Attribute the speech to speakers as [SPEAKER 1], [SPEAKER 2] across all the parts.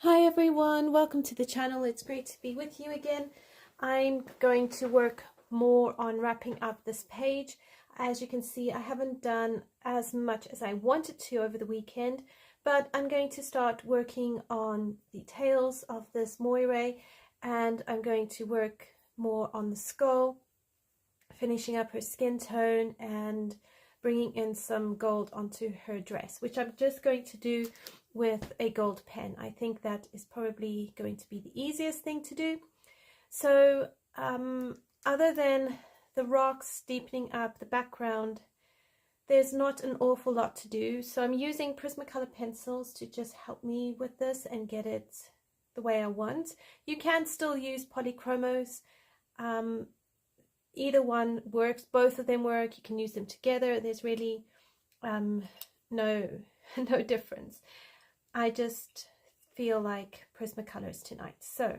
[SPEAKER 1] Hi everyone, welcome to the channel. It's great to be with you again. I'm going to work more on wrapping up this page. As you can see, I haven't done as much as I wanted to over the weekend, but I'm going to start working on the tails of this Moirai, and I'm going to work more on the skull, finishing up her skin tone and bringing in some gold onto her dress, which I'm just going to do with a gold pen. I think that is probably going to be the easiest thing to do. So other than the rocks deepening up the background, there's not an awful lot to do. So I'm using Prismacolor pencils to just help me with this and get it the way I want. You can still use polychromos. Either one works, both of them work, you can use them together. There's really no difference. I just feel like Prismacolors tonight, so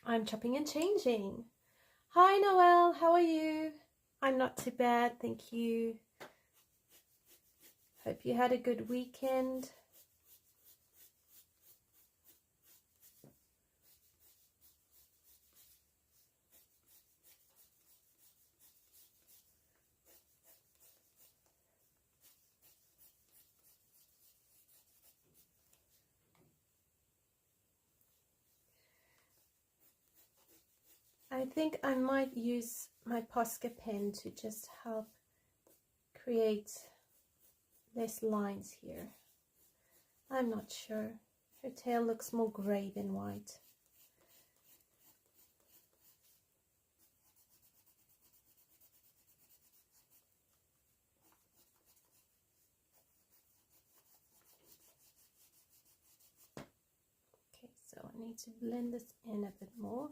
[SPEAKER 1] I'm chopping and changing. Hi Noelle, how are you? I'm not too bad, thank you. Hope you had a good weekend. I think I might use my Posca pen to just help create less lines here. I'm not sure. Her tail looks more grey than white. Okay, so I need to blend this in a bit more.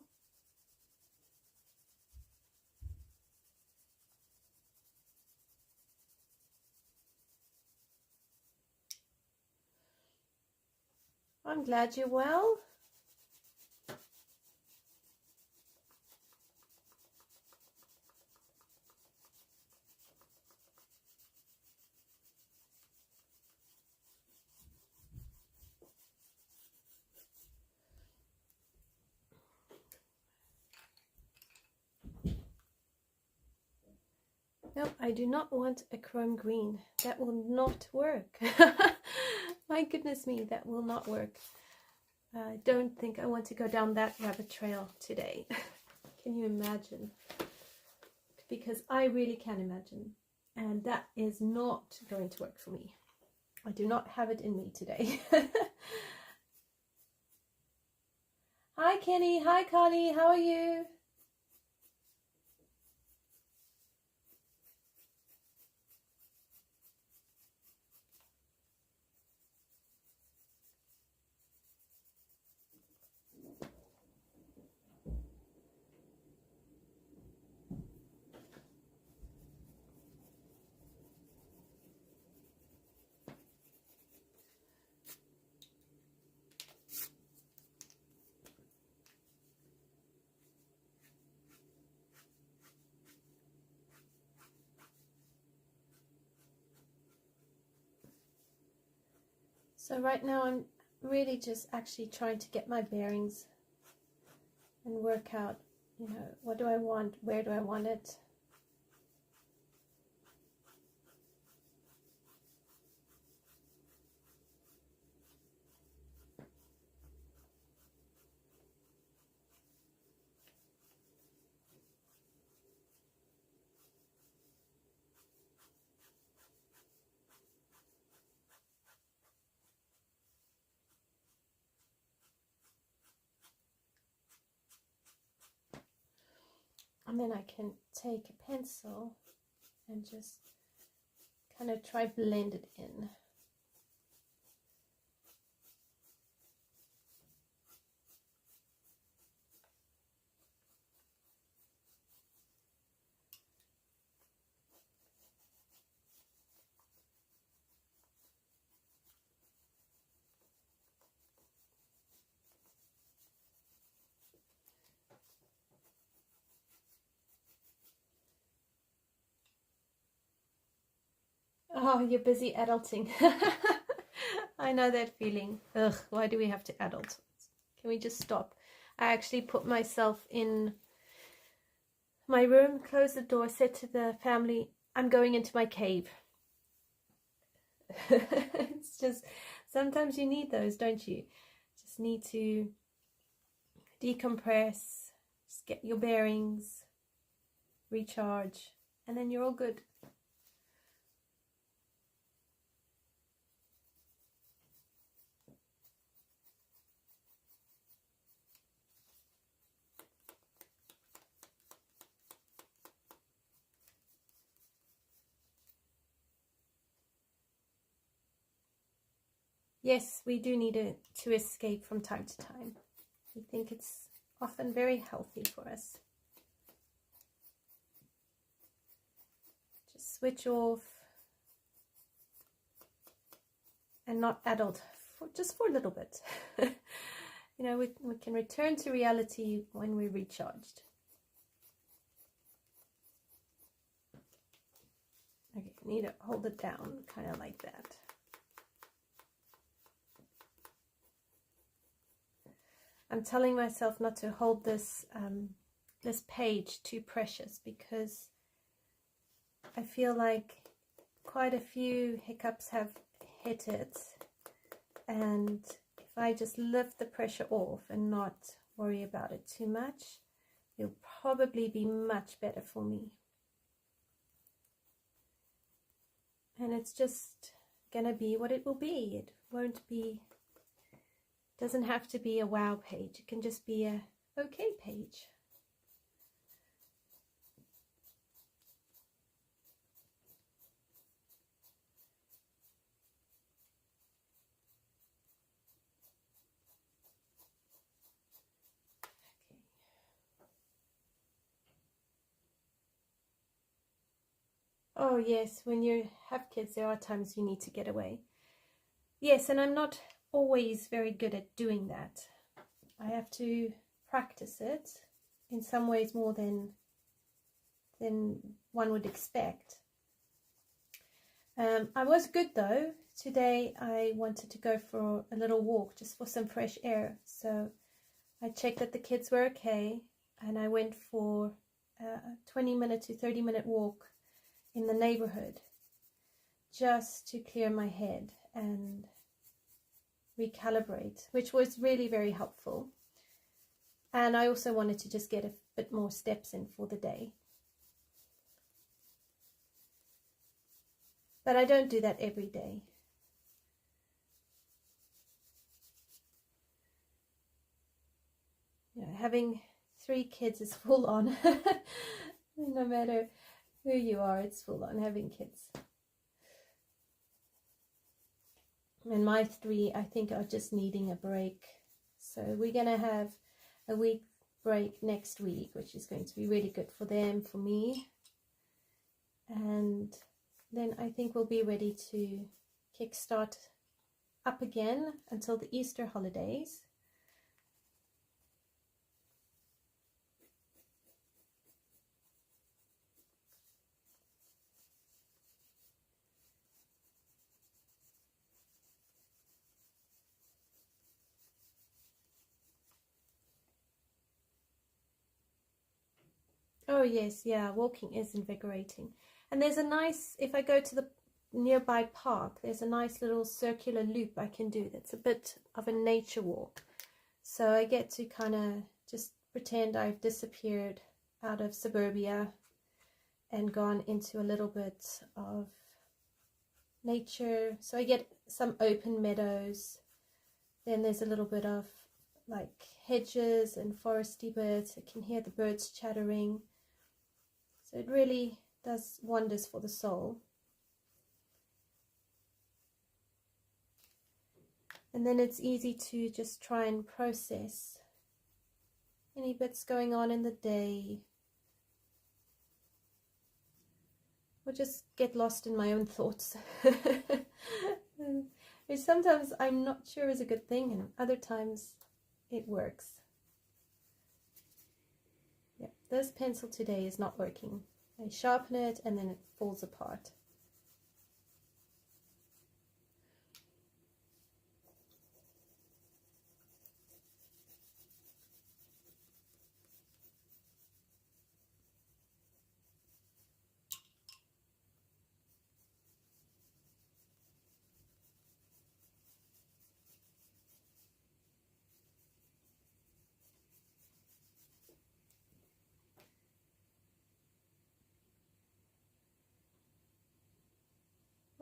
[SPEAKER 1] I'm glad you're well. No, I do not want a chrome green. That will not work. My goodness me, that will not work. I don't think I want to go down that rabbit trail today. Can you imagine? Because I really can imagine. And that is not going to work for me. I do not have it in me today. Hi Kenny, hi Carly, how are you? So right now I'm really just actually trying to get my bearings and work out, you know, what do I want, where do I want it. And then I can take a pencil and just kind of try blend it in. Oh, you're busy adulting. I know that feeling. Ugh, why do we have to adult? Can we just stop? I actually put myself in my room, closed the door, said to the family, I'm going into my cave. It's just, sometimes you need those, don't you? Just need to decompress, just get your bearings, recharge, and then you're all good. Yes, we do need to escape from time to time. I think it's often very healthy for us. Just switch off and not adult, just for a little bit. You know, we can return to reality when we're recharged. Okay, I need to hold it down, kind of like that. I'm telling myself not to hold this this page too precious, because I feel like quite a few hiccups have hit it, and if I just lift the pressure off and not worry about it too much, it'll probably be much better for me. And it's just gonna be what it will be. It won't be, doesn't have to be a wow page. It can just be a okay page. Oh yes, when you have kids, there are times you need to get away. Yes, and I'm not always very good at doing that. I have to practice it in some ways more than one would expect. I was good though. Today I wanted to go for a little walk, just for some fresh air. So I checked that the kids were okay, and I went for a 20-minute to 30-minute walk in the neighborhood, just to clear my head and recalibrate, which was really very helpful. And I also wanted to just get a bit more steps in for the day. But I don't do that every day. You know, having 3 kids is full on. No matter who you are, it's full on having kids. And my 3, I think, are just needing a break. So we're going to have a week break next week, which is going to be really good for them, for me. And then I think we'll be ready to kickstart up again until the Easter holidays. Oh yes, yeah, walking is invigorating. And there's a nice, if I go to the nearby park, there's a nice little circular loop I can do that's a bit of a nature walk. So I get to kind of just pretend I've disappeared out of suburbia and gone into a little bit of nature. So I get some open meadows. Then there's a little bit of like hedges and foresty bits. I can hear the birds chattering. So it really does wonders for the soul. And then it's easy to just try and process any bits going on in the day, or just get lost in my own thoughts. Which sometimes I'm not sure is a good thing, and other times it works. Yeah, this pencil today is not working. I sharpen it and then it falls apart.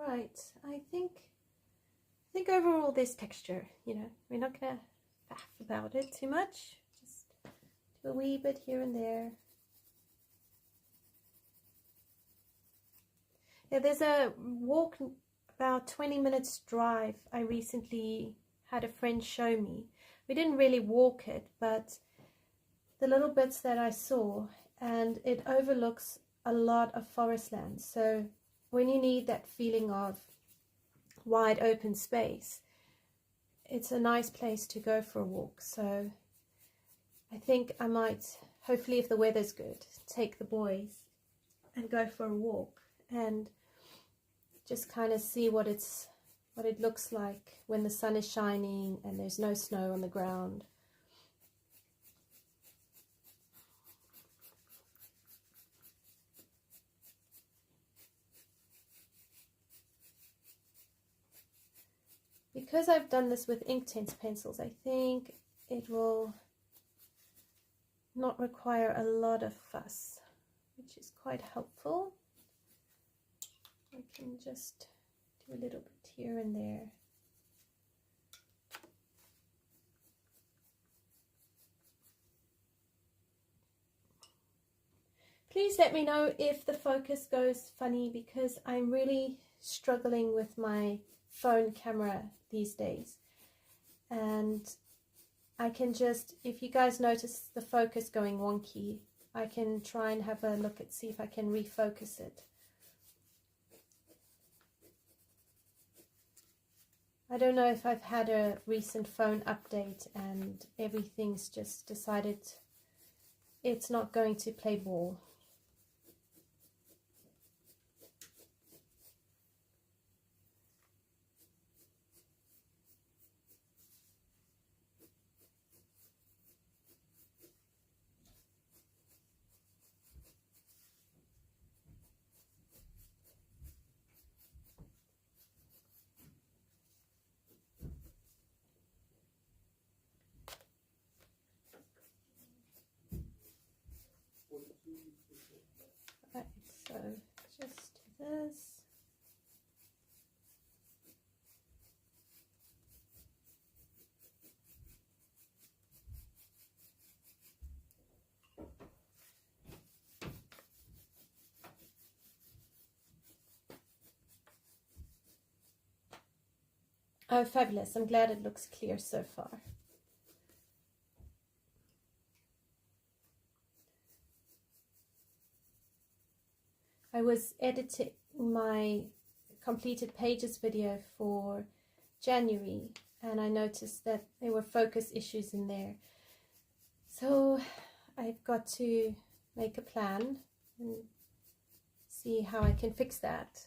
[SPEAKER 1] right, I think overall there's texture, you know. We're not gonna faff about it too much, just do a wee bit here and there. Yeah, there's a walk, about 20 minutes drive, I recently had a friend show me. We didn't really walk it, but the little bits that I saw, and it overlooks a lot of forest land. So when you need that feeling of wide open space, it's a nice place to go for a walk. So I think I might, hopefully if the weather's good, take the boys and go for a walk and just kind of see what it looks like when the sun is shining and there's no snow on the ground. Because I've done this with Inktense pencils, I think it will not require a lot of fuss, which is quite helpful. I can just do a little bit here and there. Please let me know if the focus goes funny, because I'm really struggling with my phone camera these days. And I can just, if you guys notice the focus going wonky, I can try and have a look at, see if I can refocus it. I don't know if I've had a recent phone update and everything's just decided it's not going to play ball. Right, so just do this. Oh, fabulous. I'm glad it looks clear so far. I was editing my completed pages video for January, and I noticed that there were focus issues in there. So I've got to make a plan and see how I can fix that.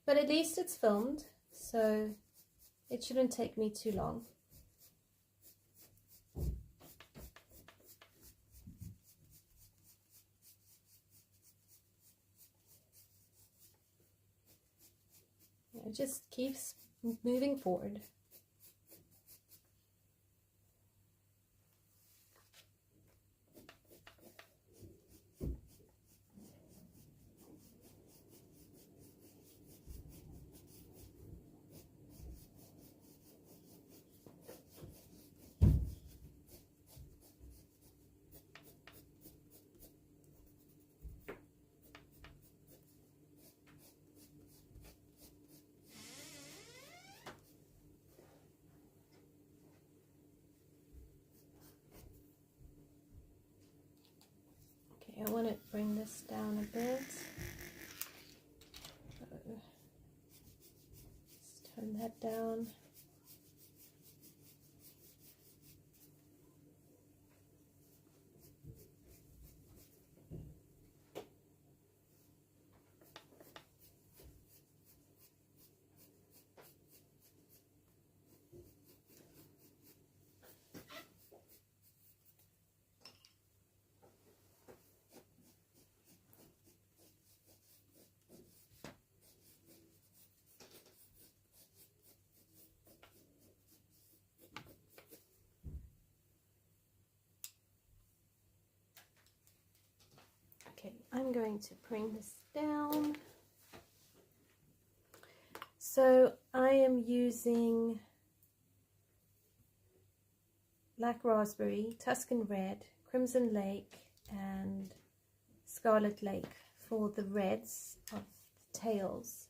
[SPEAKER 1] But at least it's filmed, so it shouldn't take me too long. It just keeps moving forward. I want to bring this down a bit. Let's turn that down. Okay, I'm going to bring this down. So I am using Black Raspberry, Tuscan Red, Crimson Lake and Scarlet Lake for the reds of the tails.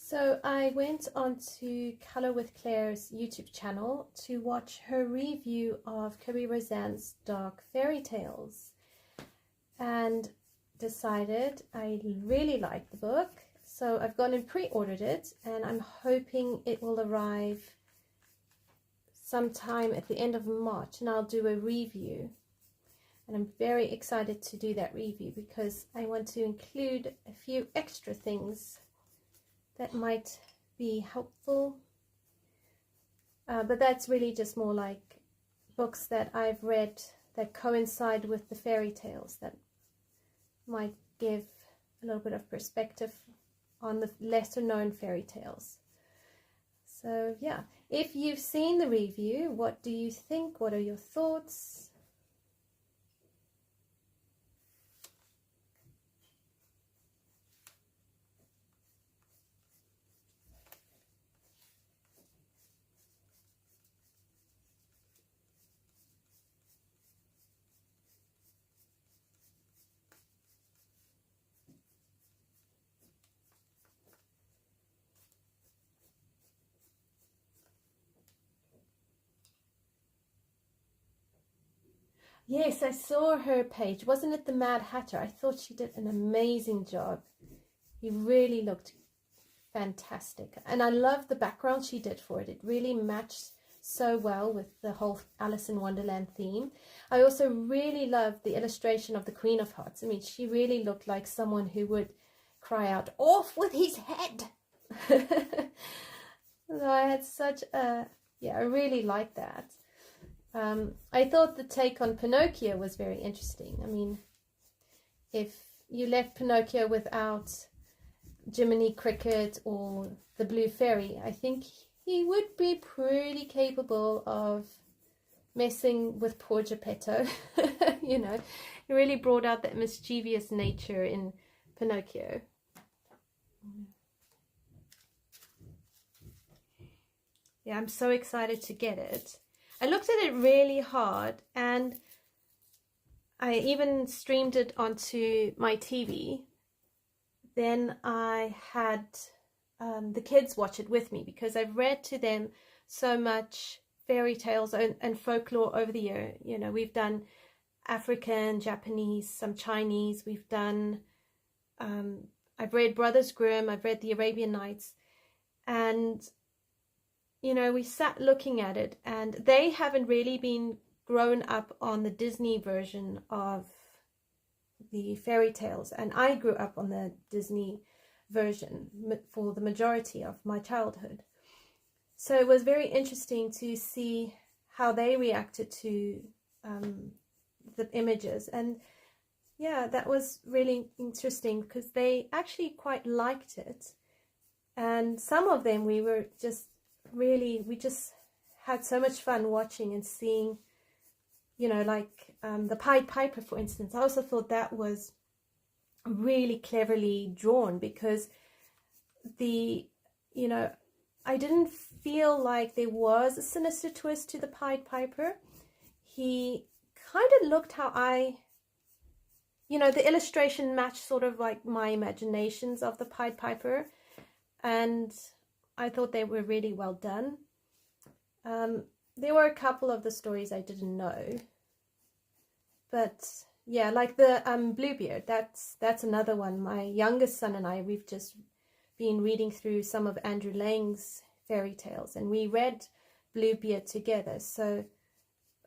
[SPEAKER 1] So I went onto Color with Claire's YouTube channel to watch her review of Kerby Rosanes' Dark Fairy Tales and decided I really liked the book. So I've gone and pre-ordered it, and I'm hoping it will arrive sometime at the end of March, and I'll do a review. And I'm very excited to do that review because I want to include a few extra things that might be helpful, but that's really just more like books that I've read that coincide with the fairy tales that might give a little bit of perspective on the lesser known fairy tales. So yeah, if you've seen the review, what do you think? What are your thoughts? Yes, I saw her page. Wasn't it the Mad Hatter? I thought she did an amazing job. He really looked fantastic. And I love the background she did for it. It really matched so well with the whole Alice in Wonderland theme. I also really loved the illustration of the Queen of Hearts. I mean, she really looked like someone who would cry out, "Off with his head!" So I had such a... Yeah, I really liked that. I thought the take on Pinocchio was very interesting. I mean, if you left Pinocchio without Jiminy Cricket or the Blue Fairy, I think he would be pretty capable of messing with poor Geppetto. You know, he really brought out that mischievous nature in Pinocchio. Yeah, I'm so excited to get it. I looked at it really hard, and I even streamed it onto my TV. Then I had the kids watch it with me because I've read to them so much fairy tales and folklore over the year. You know, we've done African, Japanese, some Chinese. We've done, I've read Brothers Grimm, I've read the Arabian Nights, and you know, we sat looking at it, and they haven't really been grown up on the Disney version of the fairy tales, and I grew up on the Disney version for the majority of my childhood. So it was very interesting to see how they reacted to the images, and yeah, that was really interesting because they actually quite liked it, and some of them we just had so much fun watching and seeing, you know, like the Pied Piper, for instance. I also thought that was really cleverly drawn because you know, I didn't feel like there was a sinister twist to the Pied Piper. He kind of looked how you know, the illustration matched sort of like my imaginations of the Pied Piper, and I thought they were really well done. There were a couple of the stories I didn't know, but yeah, like the Bluebeard, that's another one. My youngest son and I, we've just been reading through some of Andrew Lang's fairy tales, and we read Bluebeard together. So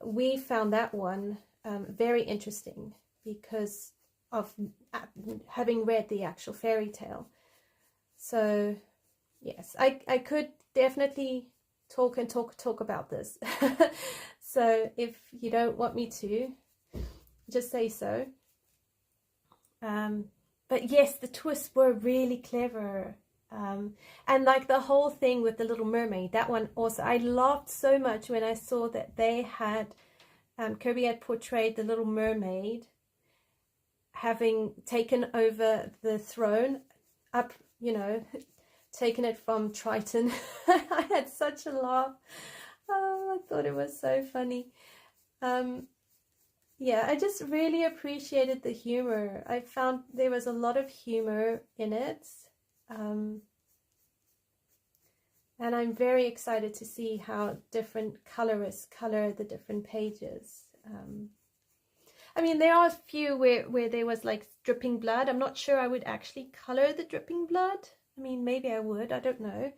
[SPEAKER 1] we found that one very interesting because of having read the actual fairy tale. So yes, I could definitely talk about this. So if you don't want me to, just say so. But yes, the twists were really clever. And like the whole thing with the Little Mermaid, that one also, I laughed so much when I saw that they had, Kerby had portrayed the Little Mermaid having taken over the throne, up, you know, taken it from Triton. I had such a laugh. Oh, I thought it was so funny. Yeah, I just really appreciated the humor. I found there was a lot of humor in it. And I'm very excited to see how different colorists color the different pages. I mean, there are a few where there was like dripping blood. I'm not sure I would actually color the dripping blood. I mean, maybe I would, I don't know.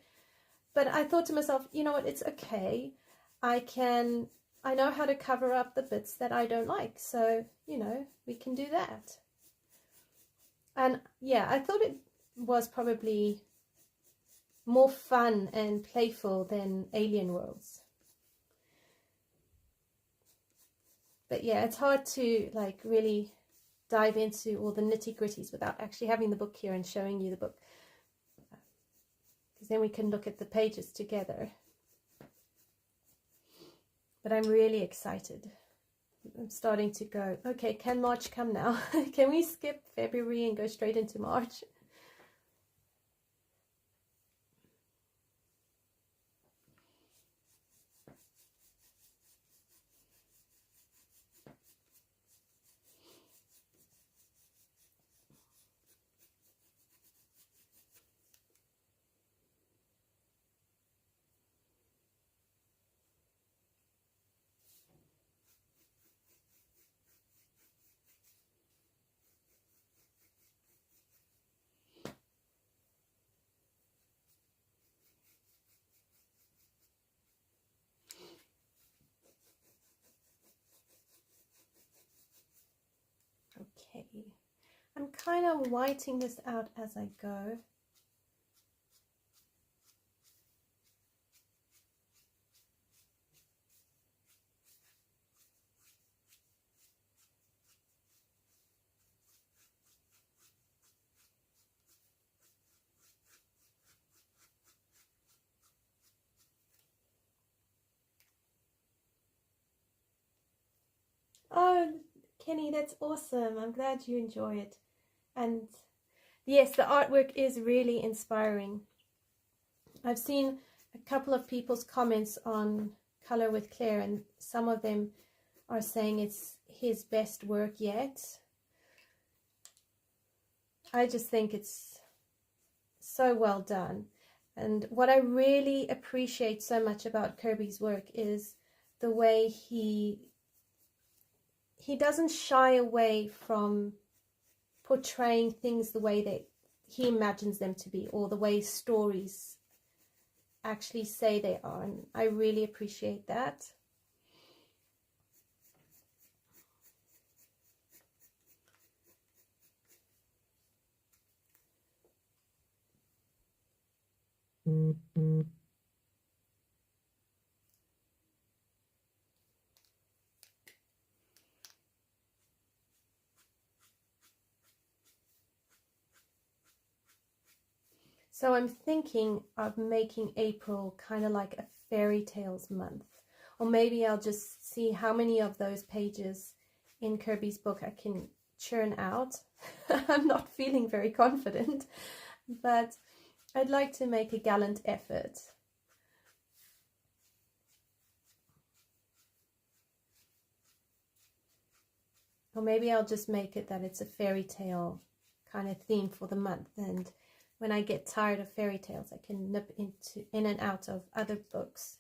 [SPEAKER 1] But I thought to myself, you know what, it's okay. I know how to cover up the bits that I don't like. So, you know, we can do that. And yeah, I thought it was probably more fun and playful than Alien Worlds. But yeah, it's hard to like really dive into all the nitty-gritties without actually having the book here and showing you the book, because then we can look at the pages together. But I'm really excited. I'm starting to go, okay, can March come now? Can we skip February and go straight into March? Okay, I'm kind of whiting this out as I go. Oh, Kenny, that's awesome. I'm glad you enjoy it. And yes, the artwork is really inspiring. I've seen a couple of people's comments on Color with Claire, and some of them are saying it's his best work yet. I just think it's so well done. And what I really appreciate so much about Kerby's work is the way he doesn't shy away from portraying things the way that he imagines them to be, or the way stories actually say they are, and I really appreciate that. So I'm thinking of making April kind of like a fairy tales month. Or maybe I'll just see how many of those pages in Kerby's book I can churn out. I'm not feeling very confident, but I'd like to make a gallant effort. Or maybe I'll just make it that it's a fairy tale kind of theme for the month, and when I get tired of fairy tales, I can nip in and out of other books.